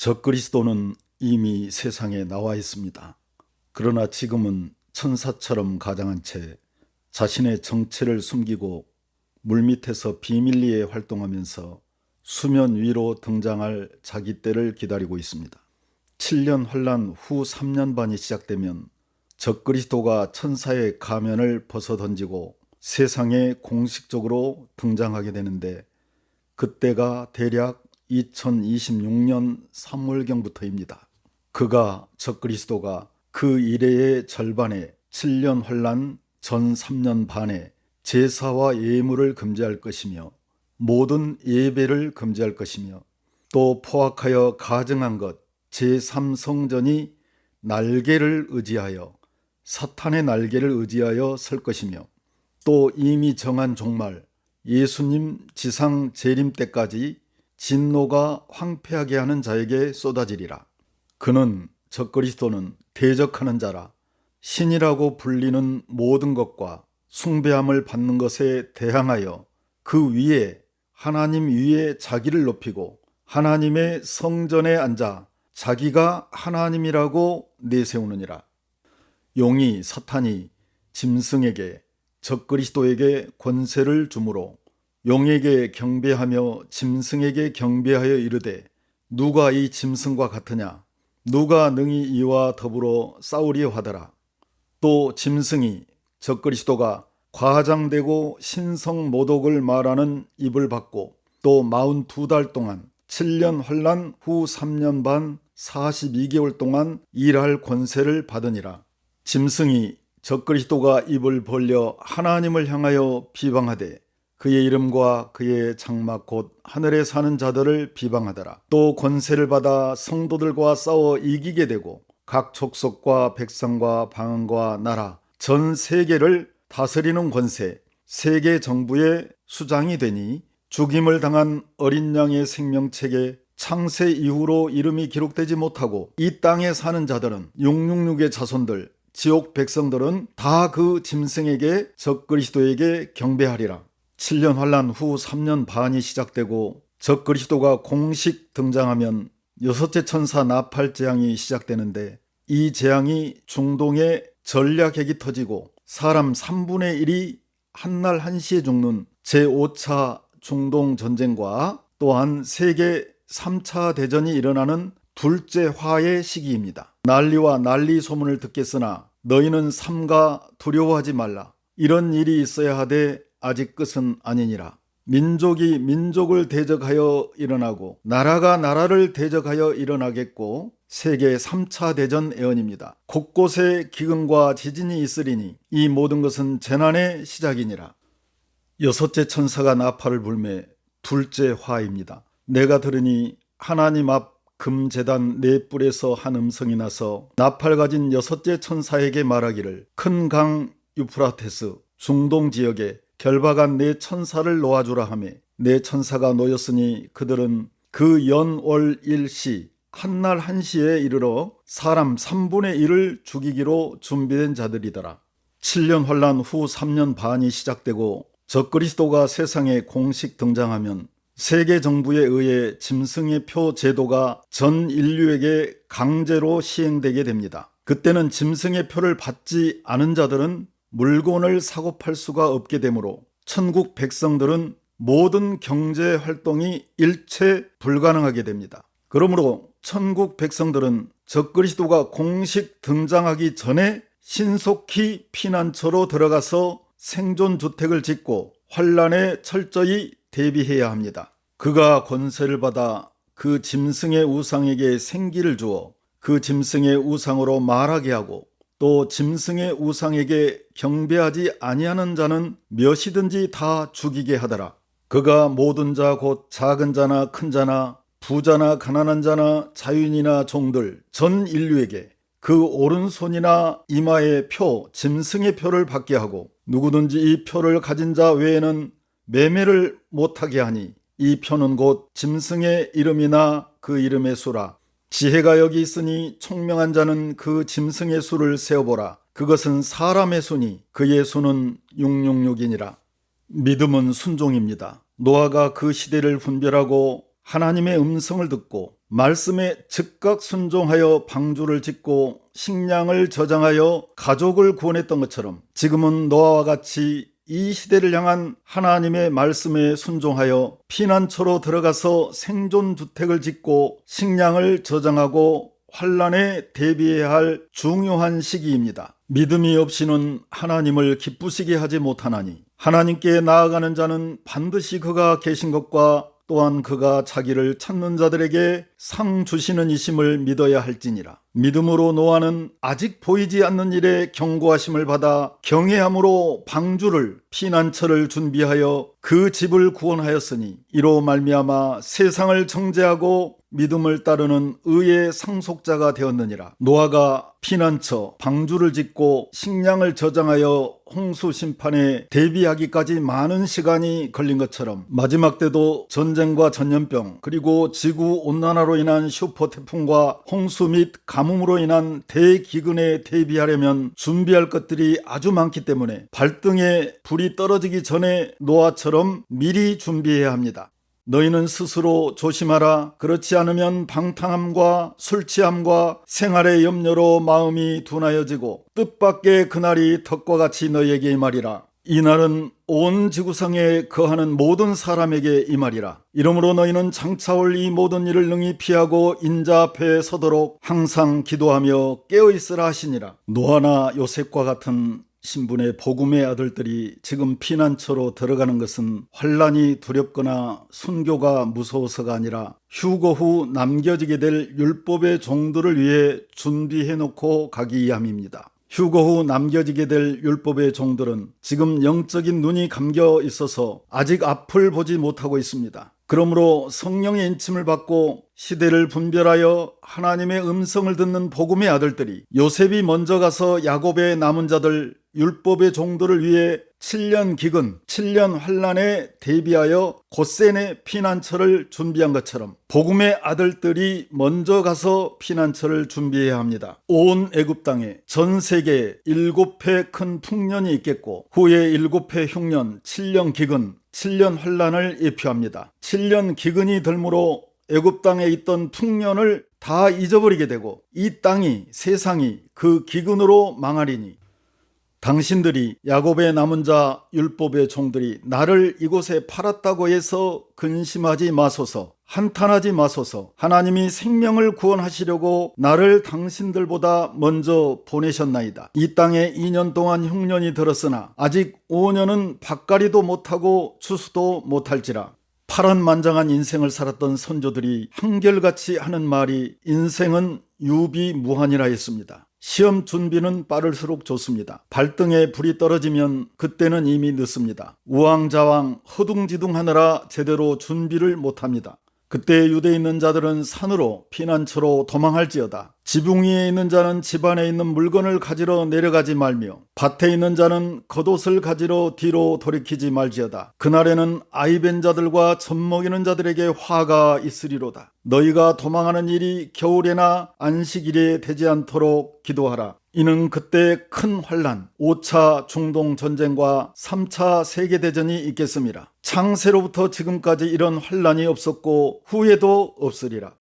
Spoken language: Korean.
적그리스도는 이미 세상에 나와 있습니다. 그러나 지금은 천사처럼 가장한 채 자신의 정체를 숨기고 물밑에서 비밀리에 활동하면서 수면 위로 등장할 자기 때를 기다리고 있습니다. 7년 환란 후 3년 반이 시작되면 적그리스도가 천사의 가면을 벗어던지고 세상에 공식적으로 등장하게 되는데, 그때가 대략 2026년 3월경부터입니다. 그가 적그리스도가 그 이래의 절반에 7년 환란 전 3년 반에 제사와 예물을 금지할 것이며 모든 예배를 금지할 것이며, 또 포악하여 가증한 것 제3성전이 날개를 의지하여 사탄의 날개를 의지하여 설 것이며, 또 이미 정한 종말 예수님 지상 재림 때까지 진노가 황폐하게 하는 자에게 쏟아지리라. 그는, 적그리스도는 대적하는 자라 신이라고 불리는 모든 것과 숭배함을 받는 것에 대항하여 그 위에 하나님 위에 자기를 높이고 하나님의 성전에 앉아 자기가 하나님이라고 내세우느니라. 용이 사탄이 짐승에게 적그리스도에게 권세를 주므로 용에게 경배하며 짐승에게 경배하여 이르되, 누가 이 짐승과 같으냐? 누가 능히 이와 더불어 싸우리요 하더라. 또 짐승이 적그리스도가 과장되고 신성모독을 말하는 입을 받고 또 42달 동안 7년 환란 후 3년 반 42개월 동안 일할 권세를 받으니라. 짐승이 적그리스도가 입을 벌려 하나님을 향하여 비방하되 그의 이름과 그의 장막 곧 하늘에 사는 자들을 비방하더라. 또 권세를 받아 성도들과 싸워 이기게 되고 각 족속과 백성과 방언과 나라 전 세계를 다스리는 권세, 세계 정부의 수장이 되니, 죽임을 당한 어린 양의 생명책에 창세 이후로 이름이 기록되지 못하고 이 땅에 사는 자들은 666의 자손들 지옥 백성들은 다 그 짐승에게 적그리스도에게 경배하리라. 7년 환란 후 3년 반이 시작되고 적그리스도가 공식 등장하면 여섯째 천사 나팔 재앙이 시작되는데, 이 재앙이 중동에 전략핵이 터지고 사람 3분의 1이 한날 한시에 죽는 제5차 중동 전쟁과 또한 세계 3차 대전이 일어나는 둘째 화의 시기입니다. 난리와 난리 소문을 듣겠으나 너희는 삼가 두려워하지 말라. 이런 일이 있어야 하되 아직 끝은 아니니라. 민족이 민족을 대적하여 일어나고 나라가 나라를 대적하여 일어나겠고 세계 3차 대전 예언입니다. 곳곳에 기근과 지진이 있으리니 이 모든 것은 재난의 시작이니라. 여섯째 천사가 나팔을 불매 둘째 화입니다. 내가 들으니 하나님 앞 금제단 네 뿔에서 한 음성이 나서 나팔 가진 여섯째 천사에게 말하기를, 큰 강 유프라테스 중동 지역에 결박한 네 천사를 놓아주라 하며, 네 천사가 놓였으니 그들은 그 연월 일시 한날 한시에 이르러 사람 3분의 1을 죽이기로 준비된 자들이더라. 7년 환란 후 3년 반이 시작되고 적그리스도가 세상에 공식 등장하면 세계 정부에 의해 짐승의 표 제도가 전 인류에게 강제로 시행되게 됩니다. 그때는 짐승의 표를 받지 않은 자들은 물건을 사고 팔 수가 없게 되므로 천국 백성들은 모든 경제 활동이 일체 불가능하게 됩니다. 그러므로 천국 백성들은 적그리스도가 공식 등장하기 전에 신속히 피난처로 들어가서 생존주택을 짓고 환란에 철저히 대비해야 합니다. 그가 권세를 받아 그 짐승의 우상에게 생기를 주어 그 짐승의 우상으로 말하게 하고, 또 짐승의 우상에게 경배하지 아니하는 자는 몇이든지 다 죽이게 하더라. 그가 모든 자 곧 작은 자나 큰 자나 부자나 가난한 자나 자유인이나 종들 전 인류에게 그 오른손이나 이마의 표 짐승의 표를 받게 하고, 누구든지 이 표를 가진 자 외에는 매매를 못하게 하니, 이 표는 곧 짐승의 이름이나 그 이름의 수라. 지혜가 여기 있으니 총명한 자는 그 짐승의 수를 세어보라. 그것은 사람의 수니 그의 수는 666이니라. 믿음은 순종입니다. 노아가 그 시대를 분별하고 하나님의 음성을 듣고 말씀에 즉각 순종하여 방주를 짓고 식량을 저장하여 가족을 구원했던 것처럼 지금은 노아와 같이 이 시대를 향한 하나님의 말씀에 순종하여 피난처로 들어가서 생존주택을 짓고 식량을 저장하고 환난에 대비해야 할 중요한 시기입니다. 믿음이 없이는 하나님을 기쁘시게 하지 못하나니 하나님께 나아가는 자는 반드시 그가 계신 것과 또한 그가 자기를 찾는 자들에게 상 주시는 이심을 믿어야 할지니라. 믿음으로 노아는 아직 보이지 않는 일에 경고하심을 받아 경외함으로 방주를 피난처를 준비하여 그 집을 구원하였으니 이로 말미암아 세상을 정죄하고 믿음을 따르는 의의 상속자가 되었느니라. 노아가 피난처 방주를 짓고 식량을 저장하여 홍수 심판에 대비하기까지 많은 시간이 걸린 것처럼 마지막 때도 전쟁과 전염병 그리고 지구 온난화로 인한 슈퍼 태풍과 홍수 및 가뭄으로 인한 대기근에 대비하려면 준비할 것들이 아주 많기 때문에 발등에 불이 떨어지기 전에 노아처럼 미리 준비해야 합니다. 너희는 스스로 조심하라. 그렇지 않으면 방탕함과 술취함과 생활의 염려로 마음이 둔하여지고 뜻밖의 그날이 덕과 같이 너희에게 임하리라. 이날은 온 지구상에 거하는 모든 사람에게 임하리라. 이러므로 너희는 장차올 이 모든 일을 능히 피하고 인자 앞에 서도록 항상 기도하며 깨어있으라 하시니라. 노아나 요셉과 같은 신분의 복음의 아들들이 지금 피난처로 들어가는 것은 환난이 두렵거나 순교가 무서워서가 아니라 휴거 후 남겨지게 될 율법의 종들을 위해 준비해 놓고 가기 위함입니다. 휴거 후 남겨지게 될 율법의 종들은 지금 영적인 눈이 감겨 있어서 아직 앞을 보지 못하고 있습니다. 그러므로 성령의 인침을 받고 시대를 분별하여 하나님의 음성을 듣는 복음의 아들들이 요셉이 먼저 가서 야곱의 남은 자들 율법의 종들을 위해 7년 기근, 7년 환난에 대비하여 곧센의 피난처를 준비한 것처럼 복음의 아들들이 먼저 가서 피난처를 준비해야 합니다. 온 애굽 땅에 전 세계에 7회 큰 풍년이 있겠고 후에 7회 흉년, 7년 기근, 7년 환난을 예표합니다. 7년 기근이 들므로 애굽 땅에 있던 풍년을 다 잊어버리게 되고 이 땅이 세상이 그 기근으로 망하리니 당신들이 야곱의 남은 자 율법의 종들이 나를 이곳에 팔았다고 해서 근심하지 마소서. 한탄하지 마소서. 하나님이 생명을 구원하시려고 나를 당신들보다 먼저 보내셨나이다. 이 땅에 2년 동안 흉년이 들었으나 아직 5년은 밭갈이도 못하고 추수도 못할지라. 파란만장한 인생을 살았던 선조들이 한결같이 하는 말이 인생은 유비무한이라 했습니다. 시험 준비는 빠를수록 좋습니다. 발등에 불이 떨어지면 그때는 이미 늦습니다. 우왕좌왕 허둥지둥하느라 제대로 준비를 못합니다. 그때 유대에 있는 자들은 산으로 피난처로 도망할지어다. 지붕 위에 있는 자는 집안에 있는 물건을 가지러 내려가지 말며 밭에 있는 자는 겉옷을 가지러 뒤로 돌이키지 말지어다. 그날에는 아이벤 자들과 젖먹이는 자들에게 화가 있으리로다. 너희가 도망하는 일이 겨울에나 안식일에 되지 않도록 기도하라. 이는 그때 큰 환난, 5차 중동 전쟁과 3차 세계대전이 있겠습니다. 창세로부터 지금까지 이런 환난이 없었고 후에도 없으리라.